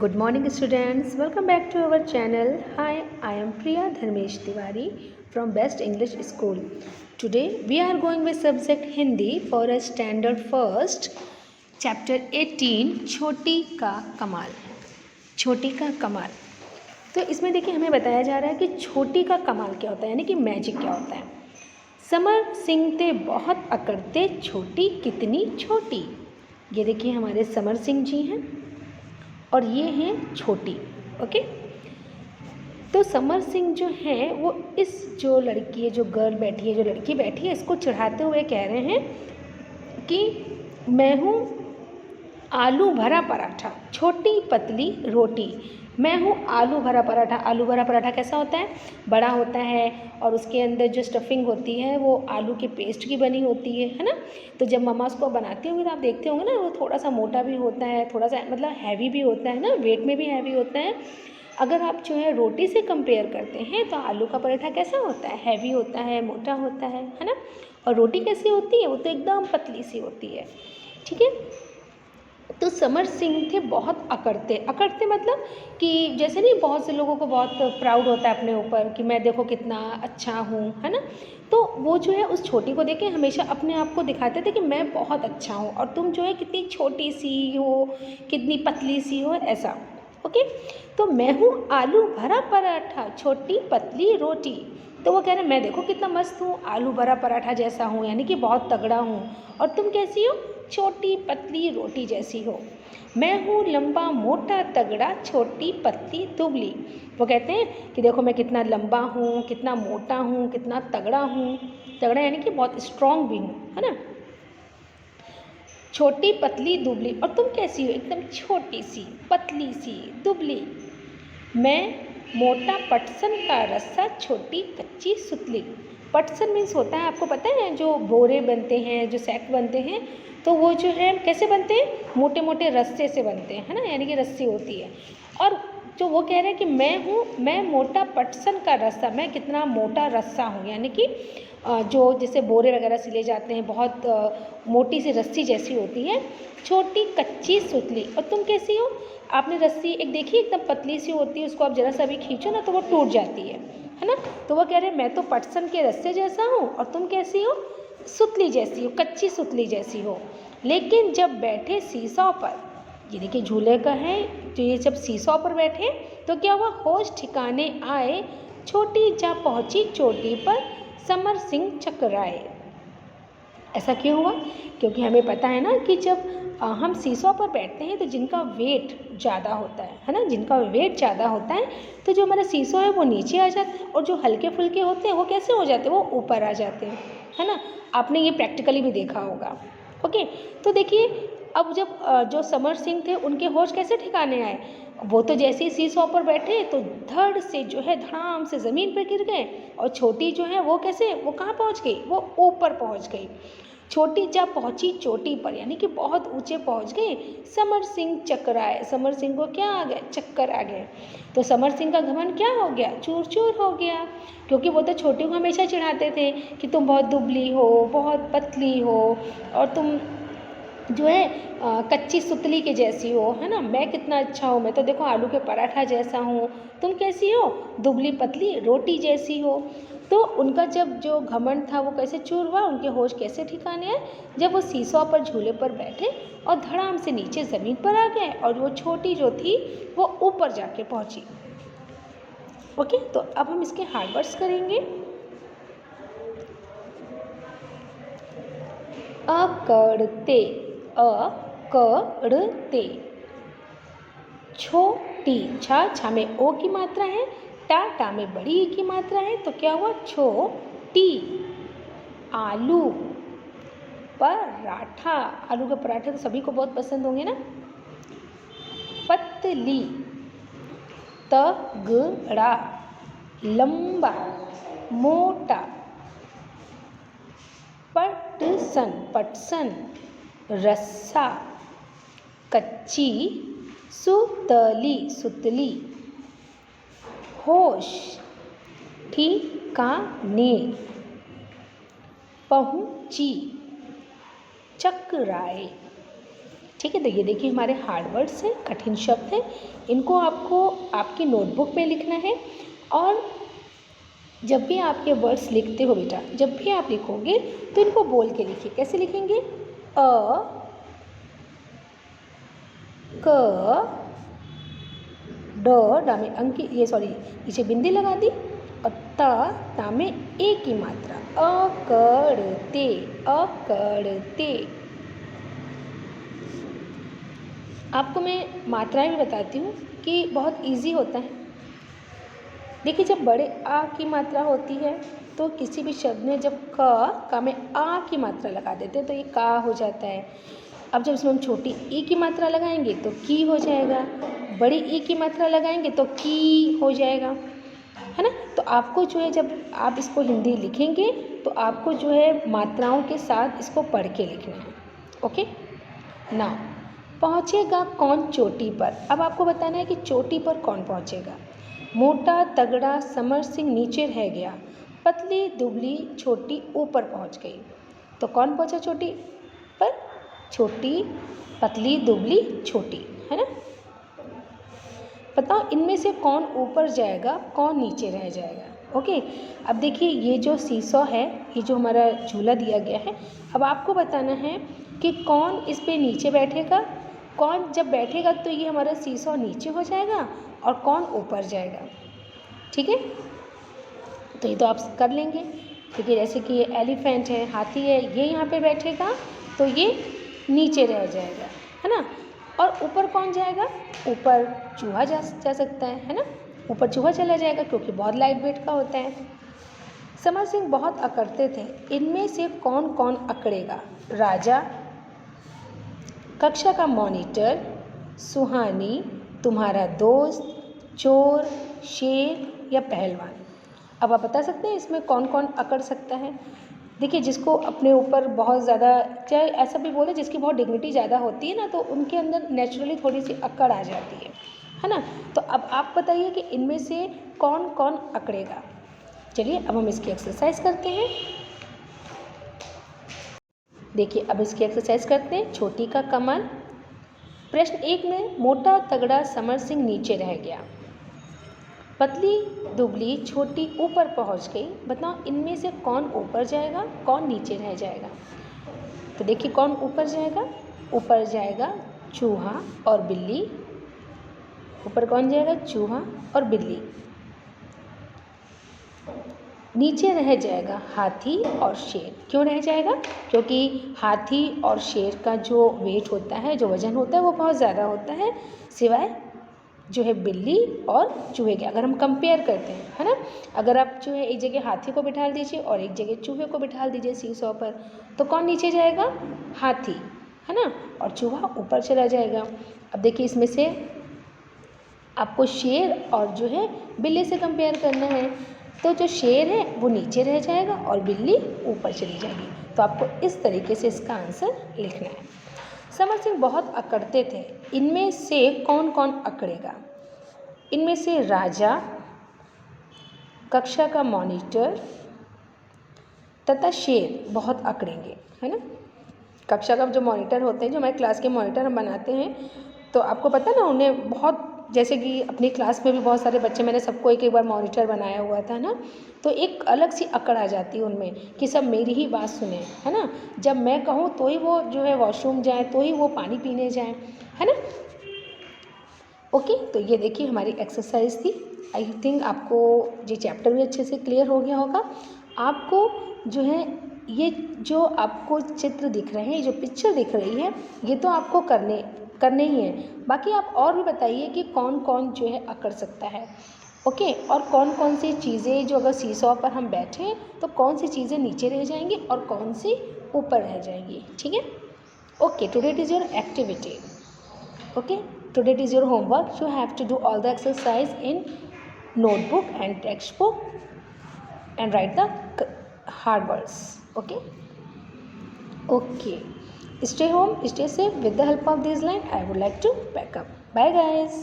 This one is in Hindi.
Good morning, students. Welcome back to our channel. Hi, I am Priya Dharmesh Tiwari from Best English School. Today, we are going with subject Hindi for a standard first, chapter 18, छोटी का कमाल. छोटी का कमाल. तो इसमें देखिए हमें बताया जा रहा है कि छोटी का कमाल क्या होता है, यानी कि मैजिक क्या होता है. समर सिंह ते बहुत अकड़ते, छोटी कितनी छोटी. ये देखिए हमारे समर सिंह जी हैं और ये हैं छोटी. ओके, तो समर सिंह जो हैं वो इस जो लड़की है, जो गर्ल बैठी है, जो लड़की बैठी है, इसको चढ़ाते हुए कह रहे हैं कि मैं हूँ आलू भरा पराठा, छोटी पतली रोटी. मैं हूँ आलू भरा पराठा. आलू भरा पराठा कैसा होता है? बड़ा होता है और उसके अंदर जो स्टफिंग होती है वो आलू के पेस्ट की बनी होती है ना. तो जब मम्मा उसको बनाती होंगी तो आप देखते होंगे ना, वो थोड़ा सा मोटा भी होता है, थोड़ा सा मतलब हैवी भी होता है ना, वेट में भी हैवी होता है. अगर आप जो है रोटी से कंपेयर करते हैं तो आलू का पराठा कैसा होता है? हैवी होता है, मोटा होता है ना. और रोटी कैसी होती है? वो तो एकदम पतली सी होती है. ठीक है. तो समर सिंह थे बहुत अकड़ते. अकड़ते मतलब कि जैसे नहीं, बहुत से लोगों को बहुत प्राउड होता है अपने ऊपर कि मैं देखो कितना अच्छा हूँ, है ना. तो वो जो है उस छोटी को देख के हमेशा अपने आप को दिखाते थे कि मैं बहुत अच्छा हूँ और तुम जो है कितनी छोटी सी हो, कितनी पतली सी हो, ऐसा. ओके. तो मैं हूँ आलू भरा पराठा, छोटी पतली रोटी. तो वो कह रहे हैं मैं देखो कितना मस्त हूँ, आलू भरा पराठा जैसा हूँ, यानी कि बहुत तगड़ा हूँ. और तुम कैसी हो? छोटी पतली रोटी जैसी हो. मैं हूँ लंबा मोटा तगड़ा, छोटी पतली दुबली. वो कहते हैं कि देखो मैं कितना लंबा हूँ, कितना मोटा हूँ, कितना तगड़ा हूँ. तगड़ा यानी कि बहुत स्ट्रांग भी हूँ, है ना. छोटी पतली दुबली. और तुम कैसी हो? एकदम छोटी सी, पतली सी, दुबली. मैं मोटा पटसन का रस्सा, छोटी कच्ची सुतली. पटसन मीन्स होता है, आपको पता है, जो बोरे बनते हैं, जो सैक बनते हैं, तो वो जो है कैसे बनते हैं? मोटे मोटे रस्से से बनते हैं, है ना, यानी कि रस्सी होती है. और जो वो कह रहे हैं कि मैं मोटा पटसन का रस्सा, मैं कितना मोटा रस्सा हूँ, यानी कि जो जैसे बोरे वगैरह सिले जाते हैं, बहुत मोटी सी रस्सी जैसी होती है. छोटी कच्ची सुतली. और तुम कैसी हो? आपने रस्सी एक देखी, एकदम पतली सी होती है, उसको आप जरा सा भी खींचो ना तो वो टूट जाती है ना. तो वो कह रहे हैं मैं तो पटसन के रस्से जैसा हूँ और तुम कैसी हो? सुतली जैसी हो, कच्ची सुतली जैसी हो. लेकिन जब बैठे सीसॉ पर, ये देखिए झूले का है, तो ये जब सीसॉ पर बैठे तो क्या हुआ? होश ठिकाने आए, छोटी जा पहुँची चोटी पर, समर सिंह चकराए. ऐसा क्यों हुआ? क्योंकि हमें पता है ना कि जब हम सीसॉ पर बैठते हैं तो जिनका वेट ज़्यादा होता है ना, जिनका वेट ज़्यादा होता है तो जो हमारा सीसॉ है वो नीचे आ जाता है और जो हल्के फुल्के होते हैं वो कैसे हो जाते हैं? वो ऊपर आ जाते हैं, है ना. आपने ये प्रैक्टिकली भी देखा होगा. ओके. तो देखिए अब जब जो समर सिंह थे उनके होश कैसे ठिकाने आए? वो तो जैसे ही सीसॉ पर बैठे तो धड़ से जो है धड़ाम से ज़मीन पर गिर गए. और छोटी जो है वो कैसे, वो कहाँ पहुँच गई? वो ऊपर पहुँच गई. छोटी जब पहुँची चोटी पर, यानी कि बहुत ऊंचे पहुँच गए. समर सिंह चकराए. समर सिंह को क्या आ गया? चक्कर आ गए. तो समर सिंह का घमंड क्या हो गया? चूर चूर हो गया. क्योंकि वो तो छोटी को हमेशा चिढ़ाते थे कि तुम बहुत दुबली हो, बहुत पतली हो और तुम जो है कच्ची सुतली के जैसी हो, है ना. मैं कितना अच्छा हूँ, मैं तो देखो आलू के पराठा जैसा हूँ. तुम कैसी हो? दुबली पतली रोटी जैसी हो. तो उनका जब जो घमंड था वो कैसे चूर हुआ, उनके होश कैसे ठिकाने आए? जब वो सीसॉ पर झूले पर बैठे और धड़ाम से नीचे ज़मीन पर आ गए और वो छोटी जो थी वो ऊपर जाके पहुँची. ओके. तो अब हम इसके हार्ड वर्ड्स करेंगे. अकड़ते, अकड़ते. छोटी, छा में ओ की मात्रा है, टा में बड़ी ई की मात्रा है, तो क्या हुआ? छोटी. आलू पराठा, आलू के पराठे तो सभी को बहुत पसंद होंगे ना. पतली, तगड़ा, लंबा, मोटा. पटसन, पटसन, रस्सा. कच्ची, सुतली, सुतली. होश, ठिकाने. पहुँची, चकराए. ठीक है, तो ये देखिए हमारे हार्ड वर्ड्स हैं, कठिन शब्द हैं। इनको आपको आपकी नोटबुक में लिखना है। और जब भी आप ये वर्ड्स लिखते हो बेटा, जब भी आप लिखोगे तो इनको बोल के लिखिए। कैसे लिखेंगे? अ, क, डा में अंक ये सॉरी पीछे बिंदी लगा दी, और ता में ए की मात्रा, अकड़ते, अकड़ते। आपको मैं मात्राएं भी बताती हूँ कि बहुत इजी होता है। देखिए, जब बड़े आ की मात्रा होती है तो किसी भी शब्द में जब का में आ की मात्रा लगा देते हैं तो ये का हो जाता है। अब जब इसमें हम छोटी ई की मात्रा लगाएंगे तो की हो जाएगा, बड़ी ई की मात्रा लगाएंगे तो की हो जाएगा, है ना। तो आपको जो है, जब आप इसको हिंदी लिखेंगे तो आपको जो है मात्राओं के साथ इसको पढ़ के लिखना है। ओके ना। पहुँचेगा कौन चोटी पर? अब आपको बताना है कि चोटी पर कौन पहुँचेगा। मोटा तगड़ा समर सिंह नीचे रह गया, पतली दुबली छोटी ऊपर पहुँच गई। तो कौन पहुँचा चोटी पर? छोटी, पतली, दुबली, छोटी, है ना। बताओ इनमें से कौन ऊपर जाएगा, कौन नीचे रह जाएगा। ओके, अब देखिए ये जो सीसॉ है, ये जो हमारा झूला दिया गया है, अब आपको बताना है कि कौन इस पे नीचे बैठेगा, कौन जब बैठेगा तो ये हमारा सीसॉ नीचे हो जाएगा और कौन ऊपर जाएगा। ठीक है, तो ये तो आप कर लेंगे। ठीक है, जैसे कि ये एलिफेंट है, हाथी है, ये यहाँ पे बैठेगा तो ये नीचे रह जाएगा, है ना। और ऊपर कौन जाएगा? ऊपर चूहा जा सकता है ना। ऊपर चूहा चला जाएगा क्योंकि बहुत लाइट वेट का होता है। समर सिंह बहुत अकड़ते थे, इनमें से कौन कौन अकड़ेगा? राजा, कक्षा का मॉनिटर, सुहानी, तुम्हारा दोस्त, चोर, शेर या पहलवान। अब आप बता सकते हैं इसमें कौन कौन अकड़ सकता है। देखिए, जिसको अपने ऊपर बहुत ज़्यादा, चाहे ऐसा भी बोले जिसकी बहुत डिग्निटी ज़्यादा होती है ना, तो उनके अंदर नेचुरली थोड़ी सी अकड़ आ जाती है ना। तो अब आप बताइए कि इनमें से कौन कौन अकड़ेगा। चलिए अब हम इसकी एक्सरसाइज करते हैं। देखिए, अब इसकी एक्सरसाइज करते हैं। छोटी का कमल। प्रश्न 1 में मोटा तगड़ा समर सिंह नीचे रह गया, पतली दुबली छोटी ऊपर पहुंच गई। बताओ इनमें से कौन ऊपर जाएगा, कौन नीचे रह जाएगा। तो देखिए कौन ऊपर जाएगा? ऊपर जाएगा चूहा और बिल्ली। ऊपर कौन जाएगा? चूहा और बिल्ली। नीचे रह जाएगा हाथी और शेर। क्यों रह जाएगा? क्योंकि हाथी और शेर का जो वेट होता है, जो वज़न होता है, वो बहुत ज़्यादा होता है, सिवाय जो है बिल्ली और चूहे के। अगर हम कंपेयर करते हैं, है ना, अगर आप जो है एक जगह हाथी को बिठा दीजिए और एक जगह चूहे को बिठा दीजिए सीसॉ पर, तो कौन नीचे जाएगा? हाथी, है ना, और चूहा ऊपर चला जाएगा। अब देखिए इसमें से आपको शेर और जो है बिल्ली से कंपेयर करना है, तो जो शेर है वो नीचे रह जाएगा और बिल्ली ऊपर चली जाएगी। तो आपको इस तरीके से इसका आंसर लिखना है। समर सिंह बहुत अकड़ते थे, इनमें से कौन कौन अकड़ेगा? इनमें से राजा, कक्षा का मॉनिटर तथा शेर बहुत अकड़ेंगे, है ना। कक्षा का जो मॉनिटर होते हैं, जो हमारे क्लास के मॉनिटर हम बनाते हैं, तो आपको पता ना उन्हें बहुत, जैसे कि अपनी क्लास में भी बहुत सारे बच्चे, मैंने सबको एक एक बार मॉनिटर बनाया हुआ था ना, तो एक अलग सी अकड़ आ जाती है उनमें कि सब मेरी ही बात सुने, है ना। जब मैं कहूँ तो ही वो जो है वॉशरूम जाए, तो ही वो पानी पीने जाएं, है ना। ओके, तो ये देखिए हमारी एक्सरसाइज थी। आई थिंक आपको ये चैप्टर भी अच्छे से क्लियर हो गया होगा। आपको जो है ये जो आपको चित्र दिख रहे हैं, जो पिक्चर दिख रही है, ये तो आपको करने ही हैं। बाकी आप और भी बताइए कि कौन कौन जो है अकड़ सकता है। ओके, और कौन कौन सी चीज़ें जो अगर सीसॉ पर हम बैठें तो कौन सी चीज़ें नीचे रह जाएंगी और कौन सी ऊपर रह जाएंगी। ठीक है, okay, today it is your activity. Okay, today it is your homework. You have to do all the exercise in notebook and textbook and write the hard words. Okay, okay, stay home, stay safe. With the help of this line I would like to pack up. Bye guys.